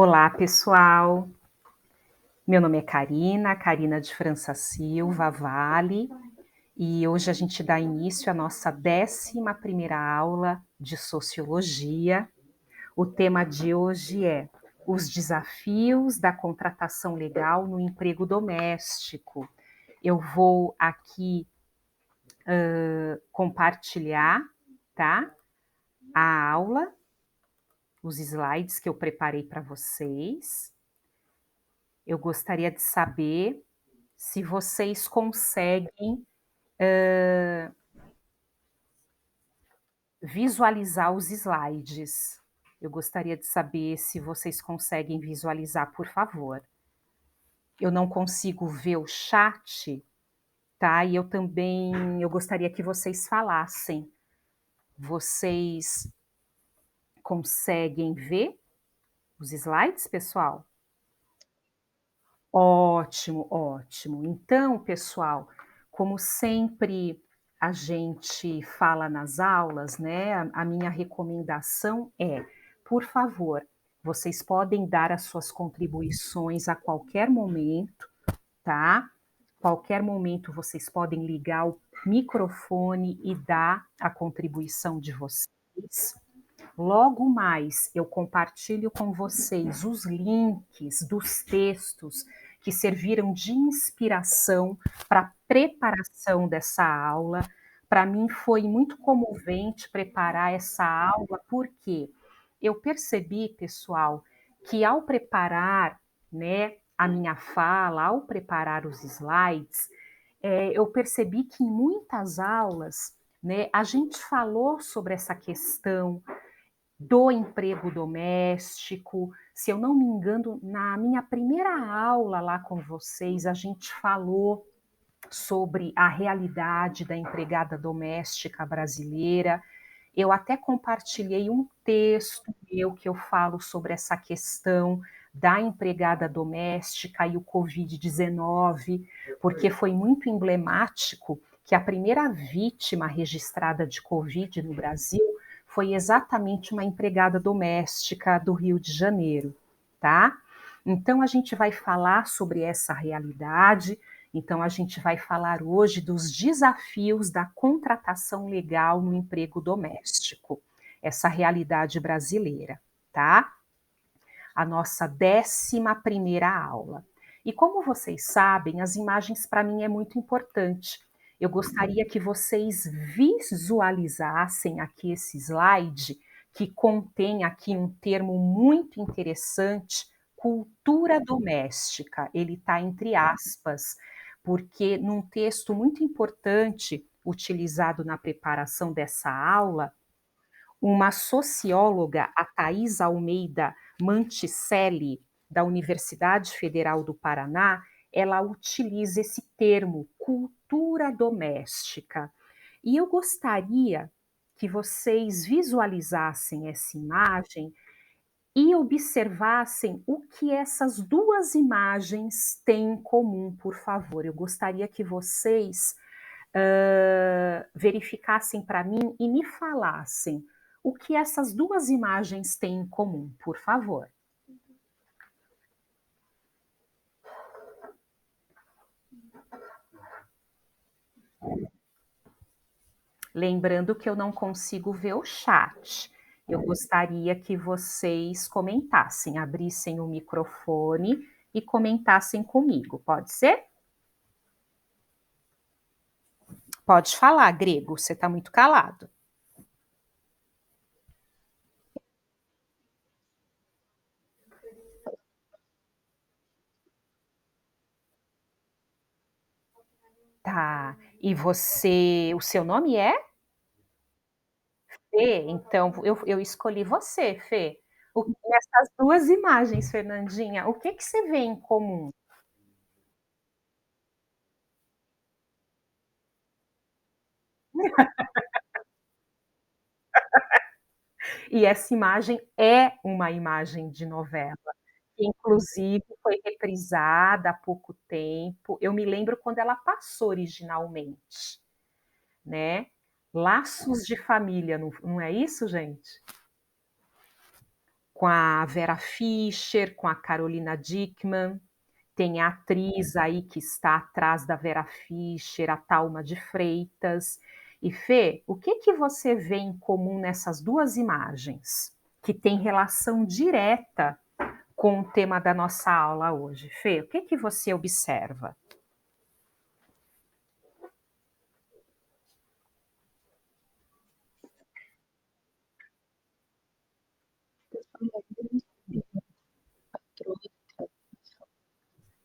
Olá, pessoal. Meu nome é Karina, Karina de França Silva Vale, e hoje a gente dá início à nossa 11ª aula de Sociologia. O tema de hoje é os desafios da contratação legal no emprego doméstico. Eu vou aqui compartilhar, tá, a aula, os slides que eu preparei para vocês. Eu gostaria de saber se vocês conseguem visualizar os slides. Eu gostaria de saber se vocês conseguem visualizar, por favor. Eu não consigo ver o chat, tá? E eu gostaria que vocês falassem. Vocês conseguem ver os slides, pessoal? Ótimo, ótimo. Então, pessoal, como sempre a gente fala nas aulas, né, a minha recomendação é, por favor, vocês podem dar as suas contribuições a qualquer momento, tá? Qualquer momento vocês podem ligar o microfone e dar a contribuição de vocês. Logo mais eu compartilho com vocês os links dos textos que serviram de inspiração para a preparação dessa aula. Para mim foi muito comovente preparar essa aula, porque eu percebi, pessoal, que ao preparar, né, a minha fala, ao preparar os slides, eu percebi que em muitas aulas, né, a gente falou sobre essa questão do emprego doméstico. Se eu não me engano, na minha primeira aula lá com vocês, a gente falou sobre a realidade da empregada doméstica brasileira. Eu até compartilhei um texto meu que eu falo sobre essa questão da empregada doméstica e o Covid-19, porque foi muito emblemático que a primeira vítima registrada de Covid no Brasil foi exatamente uma empregada doméstica do Rio de Janeiro, tá? Então a gente vai falar sobre essa realidade. Então, a gente vai falar hoje dos desafios da contratação legal no emprego doméstico, essa realidade brasileira, tá? A nossa 11ª aula. E como vocês sabem, as imagens para mim é muito importante. Eu gostaria que vocês visualizassem aqui esse slide, que contém aqui um termo muito interessante, cultura doméstica. Ele está entre aspas, porque num texto muito importante utilizado na preparação dessa aula, uma socióloga, a Thais Almeida Manticelli, da Universidade Federal do Paraná, ela utiliza esse termo, cultura doméstica. E eu gostaria que vocês visualizassem essa imagem e observassem o que essas duas imagens têm em comum, por favor. Eu gostaria que vocês verificassem para mim e me falassem o que essas duas imagens têm em comum, por favor. Lembrando que eu não consigo ver o chat. Eu gostaria que vocês comentassem, abrissem o microfone e comentassem comigo, pode ser? Pode falar, Grego, você está muito calado. Tá. E você, o seu nome é? Fê, então eu escolhi você, Fê. Nessas duas imagens, Fernandinha, o que você vê em comum? E essa imagem é uma imagem de novela, que inclusive foi reprisada há pouco tempo. Eu me lembro quando ela passou originalmente, né. Laços de Família, não é isso, gente? com a Vera Fischer, com a Carolina Dickmann, tem a atriz aí que está atrás da Vera Fischer, a Thalma de Freitas. E Fê, o que que você vê em comum nessas duas imagens, que tem relação direta com o tema da nossa aula hoje? Fê, o que que você observa?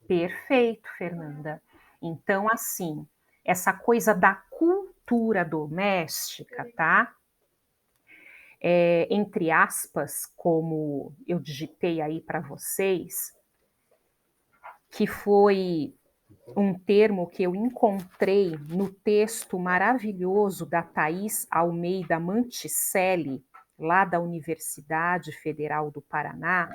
Perfeito, Fernanda. Então, assim, essa coisa da cultura doméstica, tá? Entre aspas, como eu digitei aí para vocês, que foi um termo que eu encontrei no texto maravilhoso da Thaís Almeida Manticelli, lá da Universidade Federal do Paraná.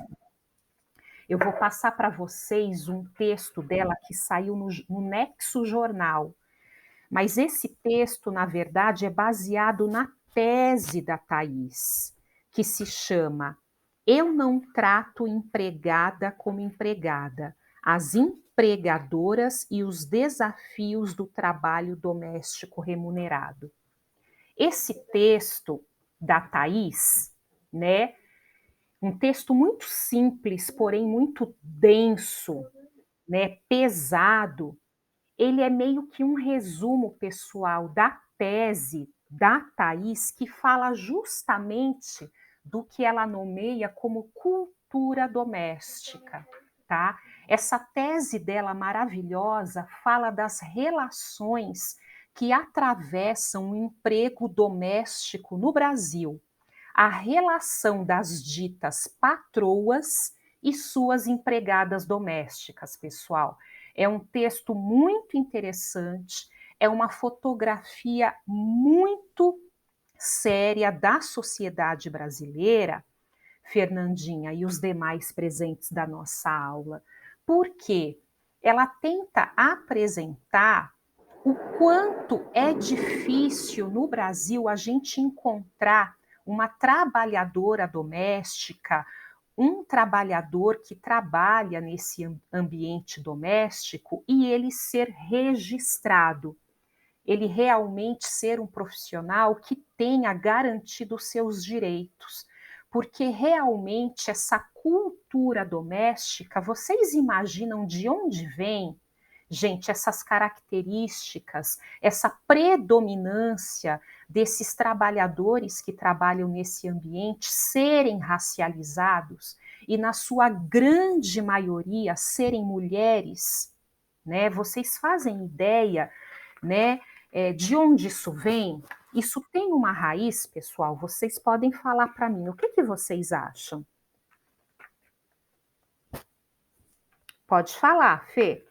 Eu vou passar para vocês um texto dela que saiu no Nexo Jornal. Mas esse texto, na verdade, é baseado na tese da Thaís, que se chama Eu não trato empregada como empregada, as empregadoras e os desafios do trabalho doméstico remunerado. Esse texto da Thaís, né, um texto muito simples, porém muito denso, né, pesado, ele é meio que um resumo pessoal da tese da Thaís, que fala justamente do que ela nomeia como cultura doméstica, tá? Essa tese dela maravilhosa fala das relações que atravessam o emprego doméstico no Brasil, a relação das ditas patroas e suas empregadas domésticas, pessoal. É um texto muito interessante, é uma fotografia muito séria da sociedade brasileira, Fernandinha e os demais presentes da nossa aula, porque ela tenta apresentar o quanto é difícil no Brasil a gente encontrar uma trabalhadora doméstica, um trabalhador que trabalha nesse ambiente doméstico e ele ser registrado, ele realmente ser um profissional que tenha garantido os seus direitos. Porque realmente essa cultura doméstica, vocês imaginam de onde vem, gente, essas características, essa predominância desses trabalhadores que trabalham nesse ambiente serem racializados e, na sua grande maioria, serem mulheres, né? Vocês fazem ideia, né, de onde isso vem? Isso tem uma raiz, pessoal? Vocês podem falar para mim. O que que vocês acham? Pode falar, Fê.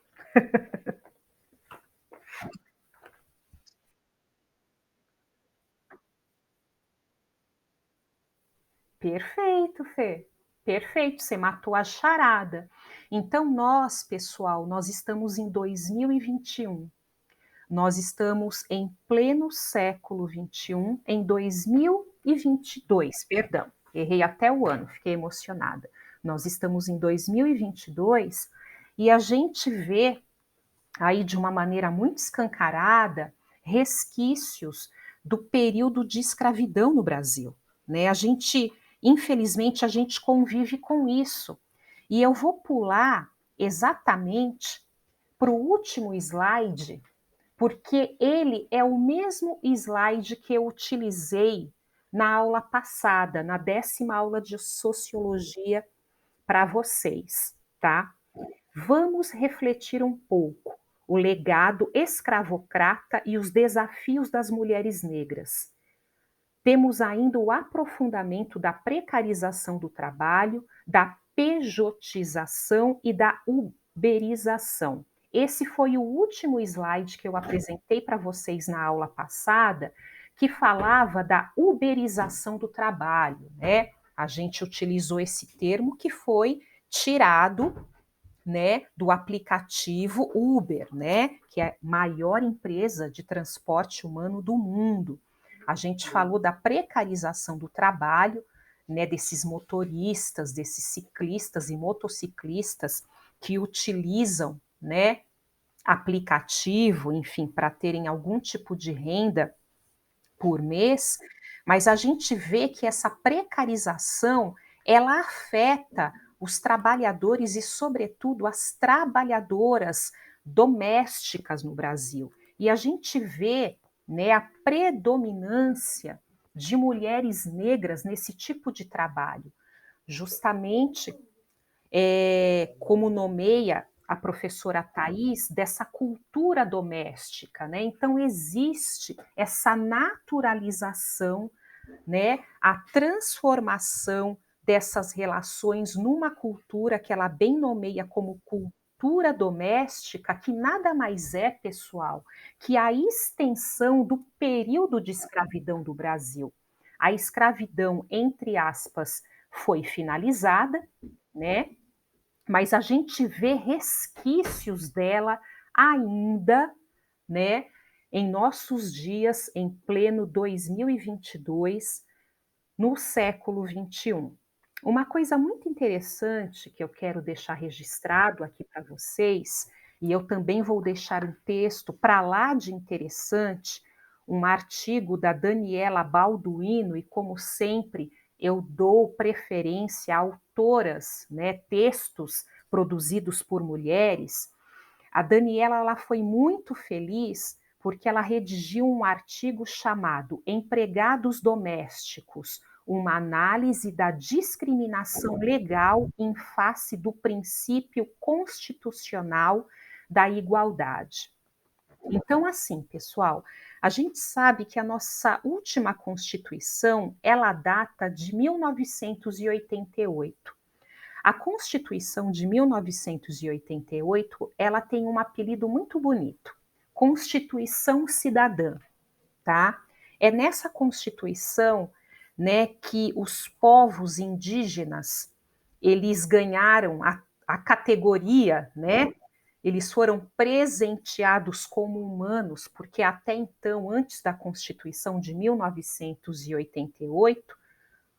Perfeito, Fê. Perfeito, você matou a charada. Então, nós, pessoal, nós estamos em 2021. Nós estamos em pleno século 21, em 2022, perdão. Errei até o ano, fiquei emocionada. Nós estamos em 2022 e a gente vê aí de uma maneira muito escancarada resquícios do período de escravidão no Brasil, né? A gente, infelizmente, a gente convive com isso. E eu vou pular exatamente para o último slide, porque ele é o mesmo slide que eu utilizei na aula passada, na 10ª aula de sociologia para vocês, tá? Vamos refletir um pouco o legado escravocrata e os desafios das mulheres negras. Temos ainda o aprofundamento da precarização do trabalho, da pejotização e da uberização. Esse foi o último slide que eu apresentei para vocês na aula passada, que falava da uberização do trabalho, né? A gente utilizou esse termo que foi tirado, né, do aplicativo Uber, né, que é a maior empresa de transporte humano do mundo. A gente falou da precarização do trabalho, né, desses motoristas, desses ciclistas e motociclistas que utilizam, né, aplicativo, enfim, para terem algum tipo de renda por mês, mas a gente vê que essa precarização, ela afeta os trabalhadores e, sobretudo, as trabalhadoras domésticas no Brasil. E a gente vê, né, a predominância de mulheres negras nesse tipo de trabalho, justamente como nomeia a professora Thais, dessa cultura doméstica, né? Então existe essa naturalização, né? A transformação dessas relações numa cultura que ela bem nomeia como cultura doméstica, que nada mais é, pessoal, que a extensão do período de escravidão do Brasil. A escravidão, entre aspas, foi finalizada, né? Mas a gente vê resquícios dela ainda, né, em nossos dias, em pleno 2022, no século 21. Uma coisa muito interessante que eu quero deixar registrado aqui para vocês, e eu também vou deixar um texto para lá de interessante, um artigo da Daniela Balduino, e como sempre, eu dou preferência a autoras, né, textos produzidos por mulheres. A Daniela ela foi muito feliz porque ela redigiu um artigo chamado Empregados Domésticos, uma análise da discriminação legal em face do princípio constitucional da igualdade. Então, assim, pessoal, a gente sabe que a nossa última Constituição, ela data de 1988. A Constituição de 1988, ela tem um apelido muito bonito, Constituição Cidadã, tá? É nessa Constituição, né, que os povos indígenas, eles ganharam a categoria, né? Eles foram presenteados como humanos, porque até então, antes da Constituição de 1988,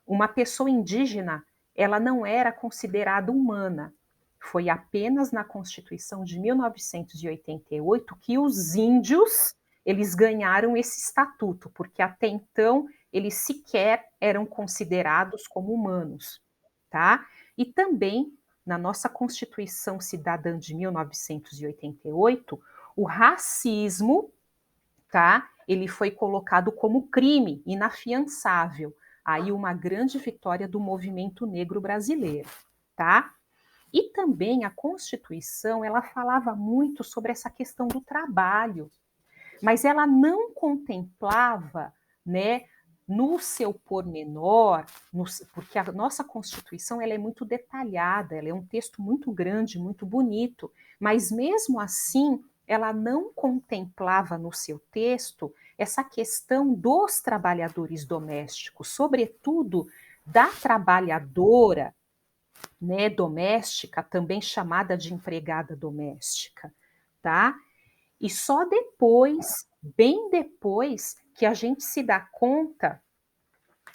uma pessoa indígena, ela não era considerada humana. Foi apenas na Constituição de 1988 que os índios, eles ganharam esse estatuto, porque até então eles sequer eram considerados como humanos, tá? E também na nossa Constituição Cidadã de 1988, o racismo, tá? Ele foi colocado como crime inafiançável. Aí uma grande vitória do movimento negro brasileiro, tá? E também a Constituição, ela falava muito sobre essa questão do trabalho, mas ela não contemplava, né, no seu pormenor, porque a nossa Constituição ela é muito detalhada, ela é um texto muito grande, muito bonito, mas mesmo assim ela não contemplava no seu texto essa questão dos trabalhadores domésticos, sobretudo da trabalhadora, né, doméstica, também chamada de empregada doméstica, tá? E só depois, bem depois, que a gente se dá conta,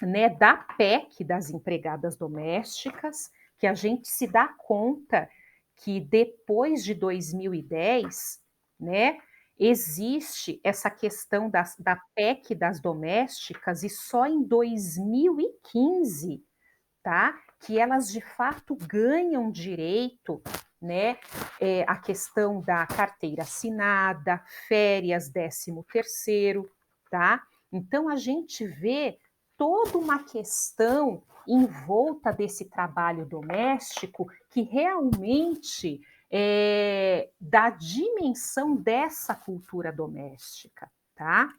né, da PEC das empregadas domésticas, que a gente se dá conta que depois de 2010, né, existe essa questão da PEC das domésticas e só em 2015, tá? Que elas de fato ganham direito, né? A questão da carteira assinada, férias, 13º, tá? Então a gente vê toda uma questão em volta desse trabalho doméstico que realmente dá dimensão dessa cultura doméstica, tá?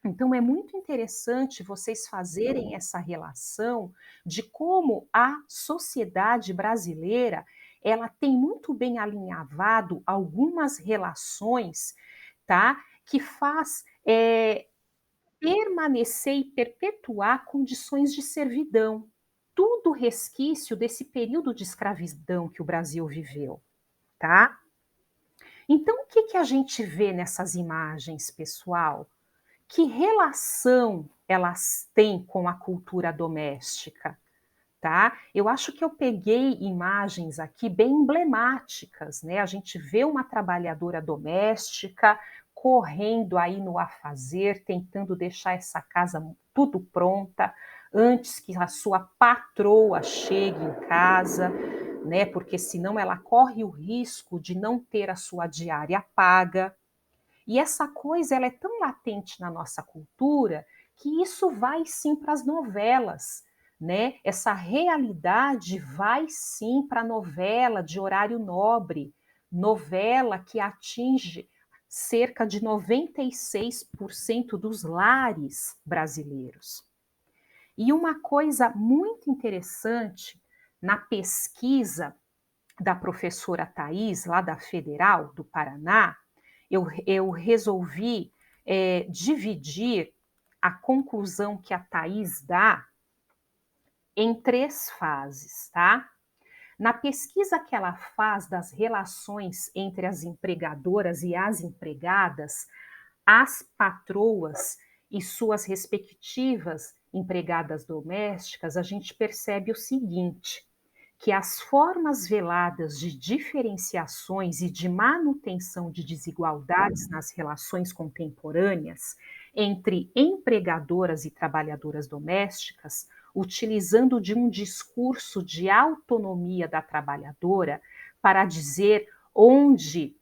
Então, é muito interessante vocês fazerem essa relação de como a sociedade brasileira ela tem muito bem alinhavado algumas relações, tá? Que faz permanecer e perpetuar condições de servidão. Tudo resquício desse período de escravidão que o Brasil viveu, tá? Então, o que, que a gente vê nessas imagens, pessoal? Que relação elas têm com a cultura doméstica? tá? Eu acho que eu peguei imagens aqui bem emblemáticas, né? A gente vê uma trabalhadora doméstica correndo aí no afazer, tentando deixar essa casa tudo pronta antes que a sua patroa chegue em casa, né? Porque senão ela corre o risco de não ter a sua diária paga. E essa coisa ela é tão latente na nossa cultura que isso vai sim para as novelas, né? Essa realidade vai sim para a novela de horário nobre, novela que atinge cerca de 96% dos lares brasileiros. E uma coisa muito interessante na pesquisa da professora Thais, lá da Federal do Paraná, eu resolvi dividir a conclusão que a Thais dá em 3 fases, tá? Na pesquisa que ela faz das relações entre as empregadoras e as empregadas, as patroas e suas respectivas empregadas domésticas, a gente percebe o seguinte: que as formas veladas de diferenciações e de manutenção de desigualdades nas relações contemporâneas entre empregadoras e trabalhadoras domésticas, utilizando de um discurso de autonomia da trabalhadora para dizer onde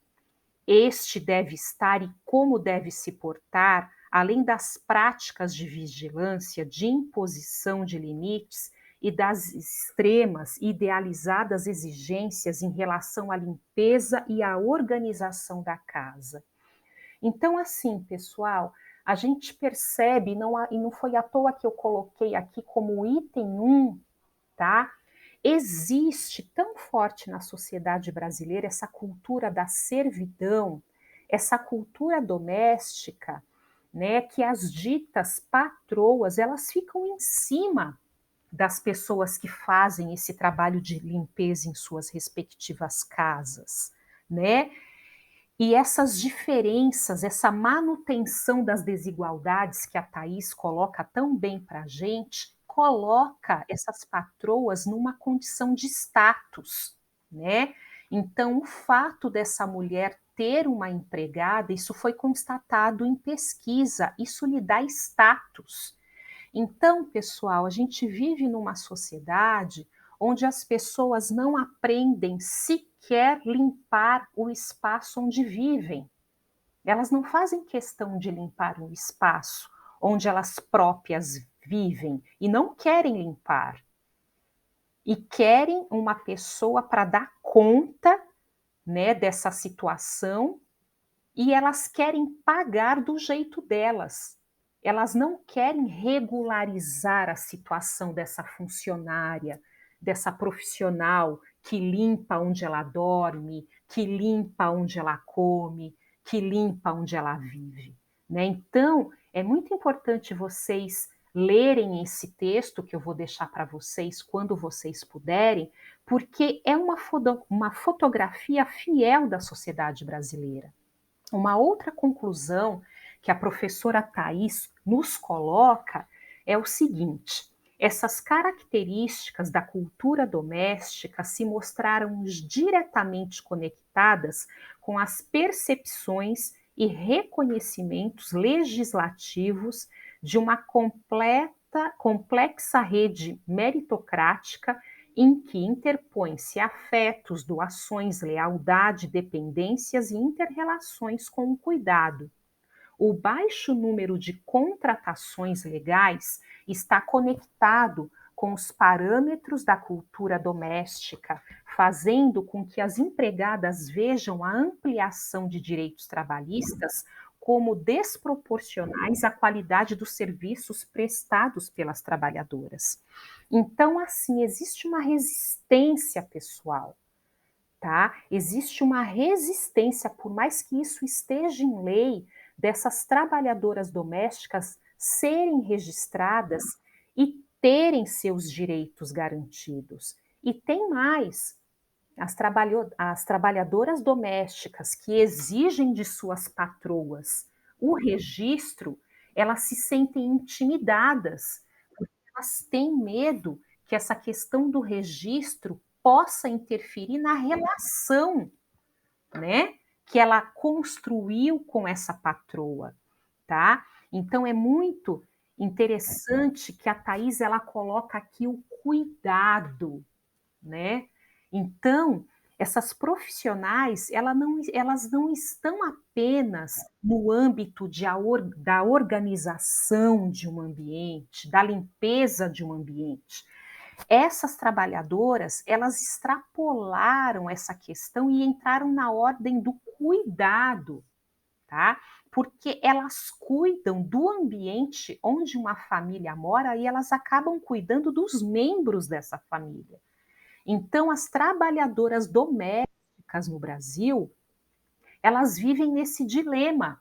este deve estar e como deve se portar, além das práticas de vigilância, de imposição de limites e das extremas idealizadas exigências em relação à limpeza e à organização da casa. Então, assim, pessoal, a gente percebe, e não foi à toa que eu coloquei aqui como item 1, tá? Existe tão forte na sociedade brasileira essa cultura da servidão, essa cultura doméstica, né, que as ditas patroas, elas ficam em cima das pessoas que fazem esse trabalho de limpeza em suas respectivas casas, né? E essas diferenças, essa manutenção das desigualdades que a Thais coloca tão bem para a gente, coloca essas patroas numa condição de status, né? Então, o fato dessa mulher ter uma empregada, isso foi constatado em pesquisa, isso lhe dá status. Então, pessoal, a gente vive numa sociedade onde as pessoas não aprendem sequer limpar o espaço onde vivem. Elas não fazem questão de limpar o espaço onde elas próprias vivem e não querem limpar. E querem uma pessoa para dar conta, né, dessa situação, e elas querem pagar do jeito delas. Elas não querem regularizar a situação dessa funcionária, dessa profissional que limpa onde ela dorme, que limpa onde ela come, que limpa onde ela vive, né? Então, é muito importante vocês lerem esse texto que eu vou deixar para vocês quando vocês puderem, porque é uma fotografia fiel da sociedade brasileira. Uma outra conclusão que a professora Thais nos coloca é o seguinte: essas características da cultura doméstica se mostraram diretamente conectadas com as percepções e reconhecimentos legislativos de uma complexa rede meritocrática em que interpõem-se afetos, doações, lealdade, dependências e interrelações com o cuidado. O baixo número de contratações legais está conectado com os parâmetros da cultura doméstica, fazendo com que as empregadas vejam a ampliação de direitos trabalhistas como desproporcionais à qualidade dos serviços prestados pelas trabalhadoras. Então, assim, existe uma resistência pessoal, tá? Existe uma resistência, por mais que isso esteja em lei, dessas trabalhadoras domésticas serem registradas e terem seus direitos garantidos. E tem mais, as trabalhadoras domésticas que exigem de suas patroas o registro, elas se sentem intimidadas, porque elas têm medo que essa questão do registro possa interferir na relação, né, que ela construiu com essa patroa, tá. Então é muito interessante que a Thaís ela coloca aqui o cuidado, né. Então, essas profissionais, elas não estão apenas no âmbito da organização de um ambiente, da limpeza de um ambiente. Essas trabalhadoras, elas extrapolaram essa questão e entraram na ordem do cuidado, tá? Porque elas cuidam do ambiente onde uma família mora e elas acabam cuidando dos membros dessa família. Então, as trabalhadoras domésticas no Brasil, elas vivem nesse dilema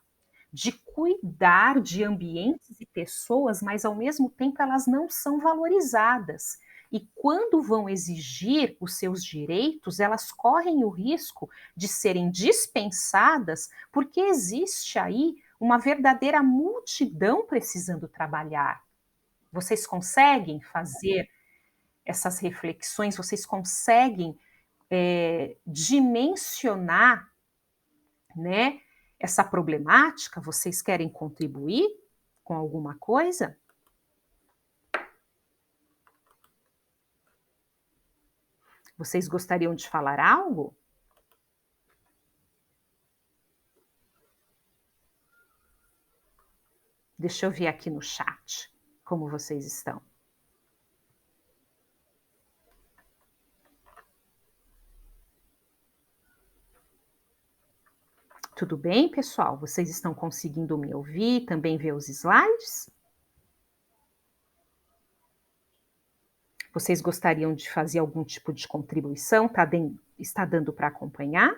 de cuidar de ambientes e pessoas, mas ao mesmo tempo elas não são valorizadas. E quando vão exigir os seus direitos, elas correm o risco de serem dispensadas, porque existe aí uma verdadeira multidão precisando trabalhar. Vocês conseguem fazer essas reflexões? Vocês conseguem dimensionar, né, essa problemática? Vocês querem contribuir com alguma coisa? Vocês gostariam de falar algo? Deixa eu ver aqui no chat como vocês estão. Tudo bem, pessoal? Vocês estão conseguindo me ouvir, também ver os slides? Vocês gostariam de fazer algum tipo de contribuição? Está dando para acompanhar?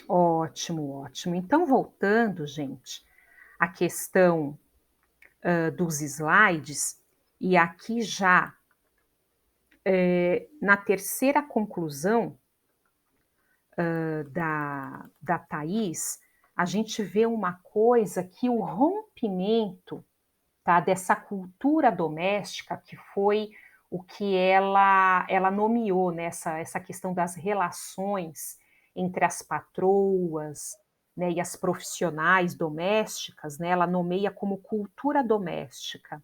Ótimo, ótimo. Então, voltando, gente, à questão dos slides, e aqui já na terceira conclusão da Thaís, a gente vê uma coisa que o rompimento, tá, dessa cultura doméstica, que foi o que ela nomeou, né, essa questão das relações entre as patroas, né, e as profissionais domésticas, né, ela nomeia como cultura doméstica,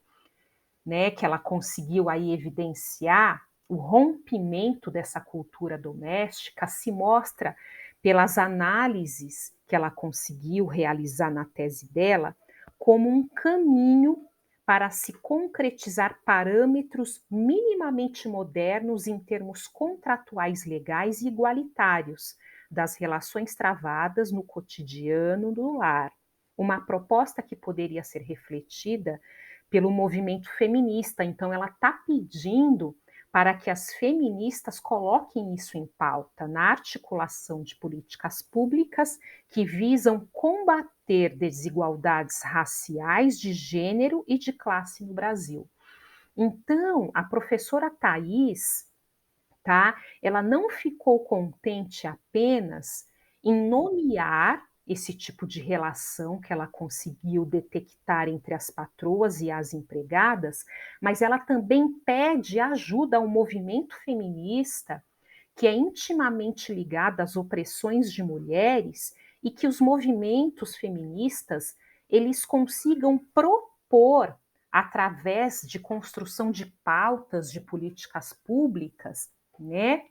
né, que ela conseguiu aí evidenciar. O rompimento dessa cultura doméstica se mostra pelas análises que ela conseguiu realizar na tese dela, como um caminho para se concretizar parâmetros minimamente modernos em termos contratuais legais e igualitários das relações travadas no cotidiano do lar. Uma proposta que poderia ser refletida pelo movimento feminista. Então, ela está pedindo para que as feministas coloquem isso em pauta na articulação de políticas públicas que visam combater desigualdades raciais, de gênero e de classe no Brasil. Então, a professora Thais, tá? Ela não ficou contente apenas em nomear esse tipo de relação que ela conseguiu detectar entre as patroas e as empregadas, mas ela também pede ajuda ao movimento feminista, que é intimamente ligado às opressões de mulheres, e que os movimentos feministas eles consigam propor através de construção de pautas de políticas públicas, né,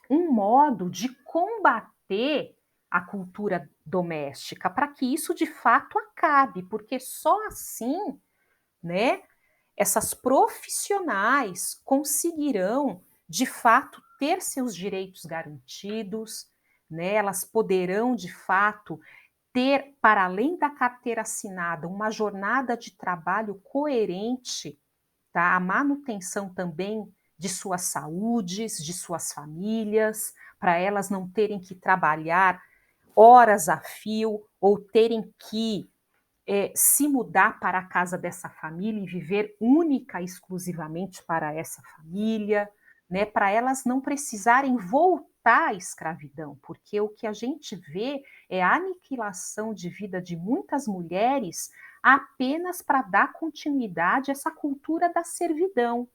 um modo de combater a cultura doméstica, para que isso de fato acabe, porque só assim, né, essas profissionais conseguirão de fato ter seus direitos garantidos, né, elas poderão de fato ter, para além da carteira assinada, uma jornada de trabalho coerente, tá? A manutenção também de suas saúdes, de suas famílias, para elas não terem que trabalhar horas a fio ou terem que se mudar para a casa dessa família e viver única e exclusivamente para essa família, né, para elas não precisarem voltar à escravidão, porque o que a gente vê é a aniquilação de vida de muitas mulheres apenas para dar continuidade a essa cultura da servidão,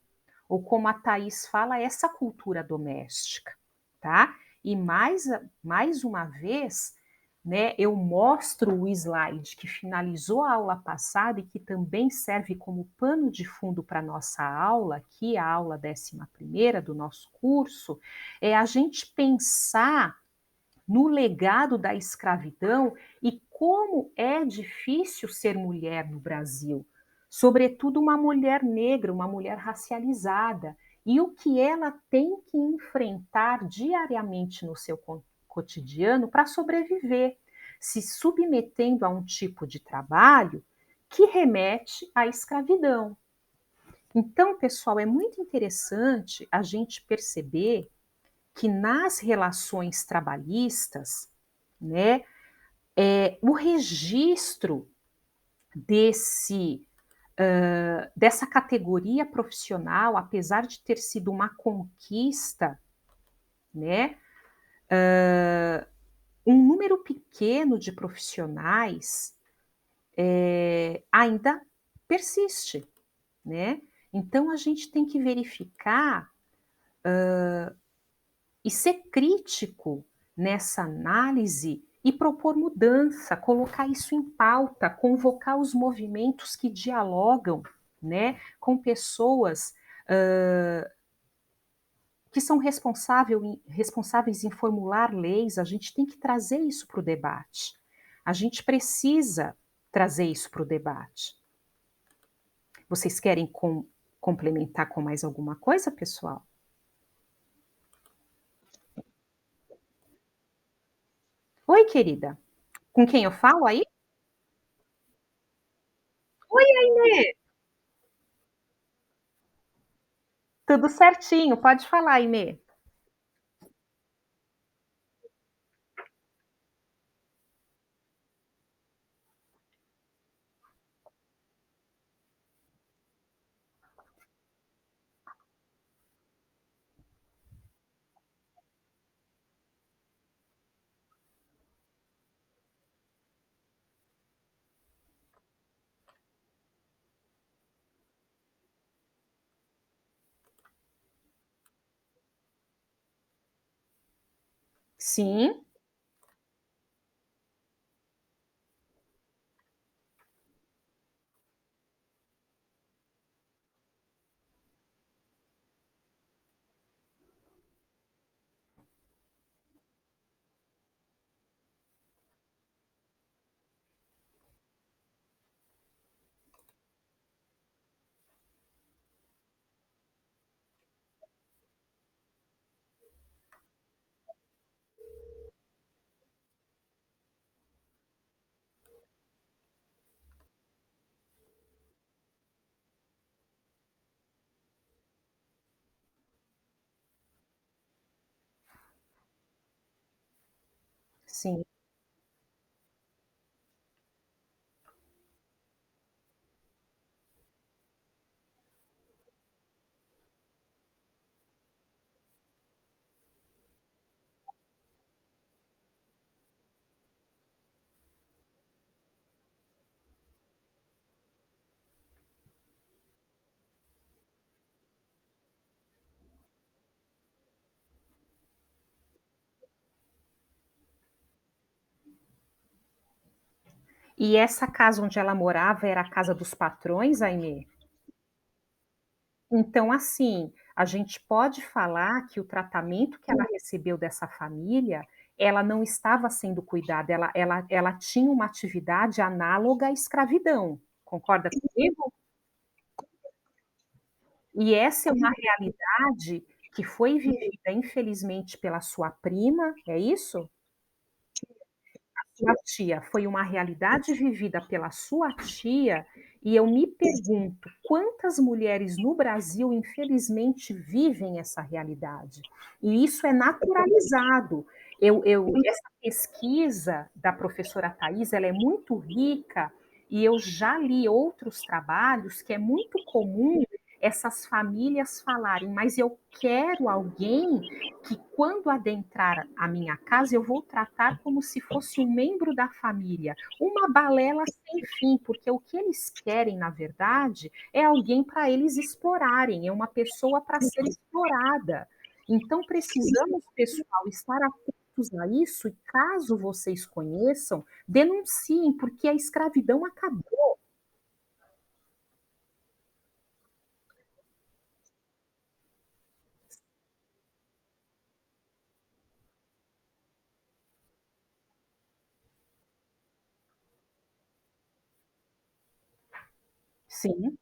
ou como a Thaís fala, essa cultura doméstica, tá? E mais uma vez, né, eu mostro o slide que finalizou a aula passada e que também serve como pano de fundo para a nossa aula, aqui a aula 11ª do nosso curso, é a gente pensar no legado da escravidão e como é difícil ser mulher no Brasil, sobretudo uma mulher negra, uma mulher racializada, e o que ela tem que enfrentar diariamente no seu cotidiano para sobreviver, se submetendo a um tipo de trabalho que remete à escravidão. Então, pessoal, é muito interessante a gente perceber que nas relações trabalhistas, né, o registro dessa categoria profissional, apesar de ter sido uma conquista, né, um número pequeno de profissionais ainda persiste, né? Então a gente tem que verificar e ser crítico nessa análise e propor mudança, colocar isso em pauta, convocar os movimentos que dialogam, né, com pessoas que são responsáveis em formular leis. A gente tem que trazer isso para o debate. A gente precisa trazer isso para o debate. Vocês querem complementar com mais alguma coisa, pessoal? Oi, querida. Com quem eu falo aí? Oi, Aimee. Tudo certinho, pode falar, Aimee. Sim, sim. E essa casa onde ela morava era a casa dos patrões, Aimee? Então, assim, a gente pode falar que o tratamento que ela recebeu dessa família, ela não estava sendo cuidada, ela tinha uma atividade análoga à escravidão. Concorda comigo? E essa é uma realidade que foi vivida, infelizmente, pela sua prima, é isso? Sua tia, foi uma realidade vivida pela sua tia, e eu me pergunto quantas mulheres no Brasil, infelizmente, vivem essa realidade. E isso é naturalizado. Essa pesquisa da professora Thais, ela é muito rica, e eu já li outros trabalhos que é muito comum essas famílias falarem: "Mas eu quero alguém que quando adentrar a minha casa eu vou tratar como se fosse um membro da família". Uma balela sem fim, porque o que eles querem, na verdade, é alguém para eles explorarem, é uma pessoa para ser explorada. Então precisamos, pessoal, estar atentos a isso e caso vocês conheçam, denunciem, porque a escravidão acabou. Sim,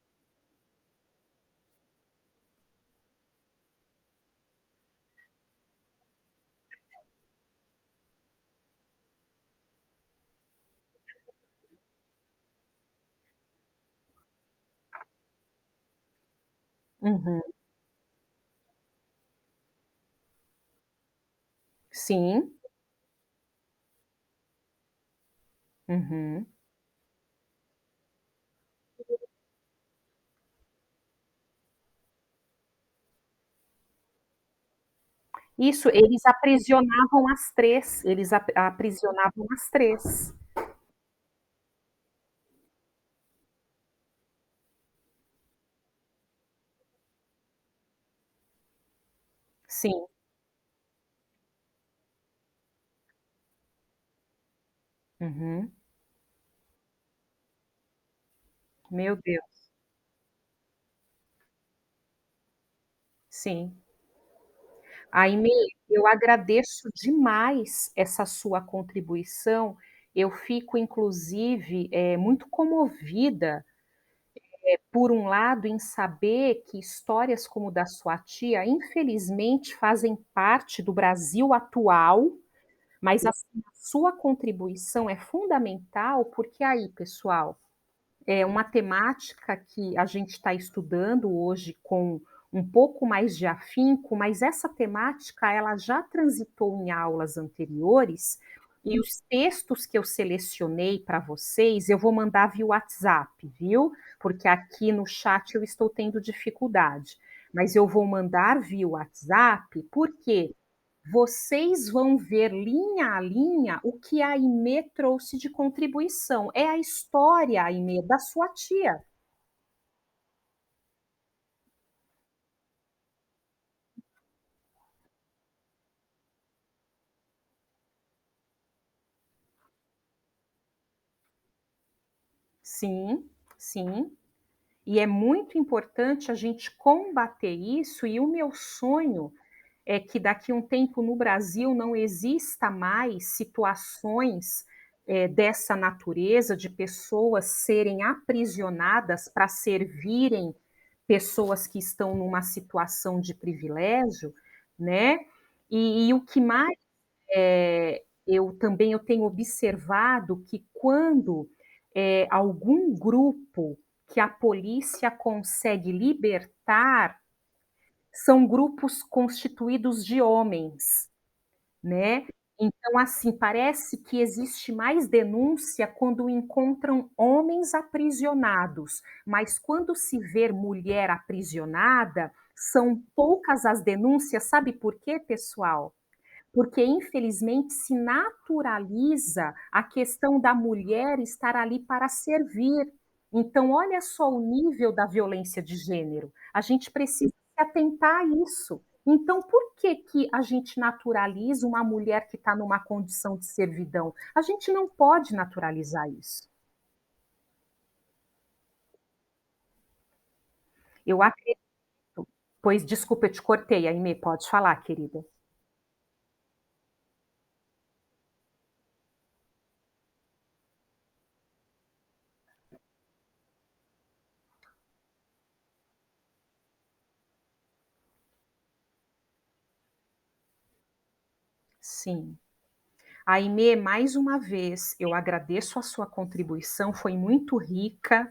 uhum, sim, uhum. Isso, eles aprisionavam as 3. Eles aprisionavam as 3. Sim, uhum. Meu Deus, sim. Aimee, eu agradeço demais essa sua contribuição, eu fico inclusive, muito comovida, por um lado, em saber que histórias como da sua tia, infelizmente, fazem parte do Brasil atual, mas assim, a sua contribuição é fundamental, porque aí, pessoal, é uma temática que a gente está estudando hoje com um pouco mais de afinco, mas essa temática ela já transitou em aulas anteriores e os textos que eu selecionei para vocês eu vou mandar via WhatsApp, viu? Porque aqui no chat eu estou tendo dificuldade, mas eu vou mandar via WhatsApp, porque vocês vão ver linha a linha o que a Aimee trouxe de contribuição. É a história, Aimee, da sua tia. Sim, sim. E é muito importante a gente combater isso, e o meu sonho é que daqui a um tempo no Brasil não exista mais situações, dessa natureza, de pessoas serem aprisionadas para servirem pessoas que estão numa situação de privilégio, né. E o que mais, eu tenho observado que quando, algum grupo que a polícia consegue libertar, são grupos constituídos de homens, né. Então, assim, parece que existe mais denúncia quando encontram homens aprisionados, mas quando se vê mulher aprisionada, são poucas as denúncias, sabe por quê, pessoal? Porque infelizmente se naturaliza a questão da mulher estar ali para servir. Então, olha só o nível da violência de gênero. A gente precisa se atentar a isso. Então, por que que a gente naturaliza uma mulher que está numa condição de servidão? A gente não pode naturalizar isso. Eu acredito. Pois desculpa, eu te cortei, Aimee, pode falar, querida. Sim. Aimee, mais uma vez, eu agradeço a sua contribuição, foi muito rica.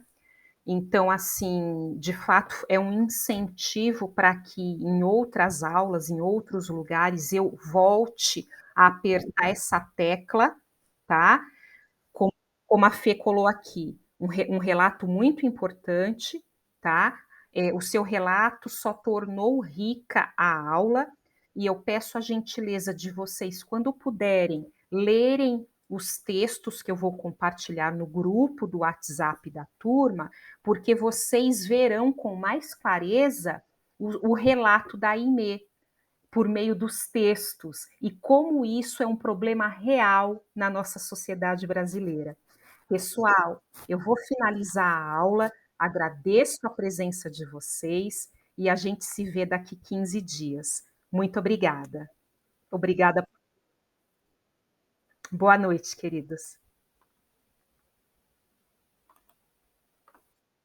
Então, assim, de fato, é um incentivo para que em outras aulas, em outros lugares, eu volte a apertar essa tecla, tá? Com como a Fê colou aqui, um relato muito importante, tá? O seu relato só tornou rica a aula, e eu peço a gentileza de vocês, quando puderem, lerem os textos que eu vou compartilhar no grupo do WhatsApp da turma, porque vocês verão com mais clareza o relato da Aimee, por meio dos textos, e como isso é um problema real na nossa sociedade brasileira. Pessoal, eu vou finalizar a aula, agradeço a presença de vocês e a gente se vê daqui 15 dias. Muito obrigada. Obrigada. Boa noite, queridos.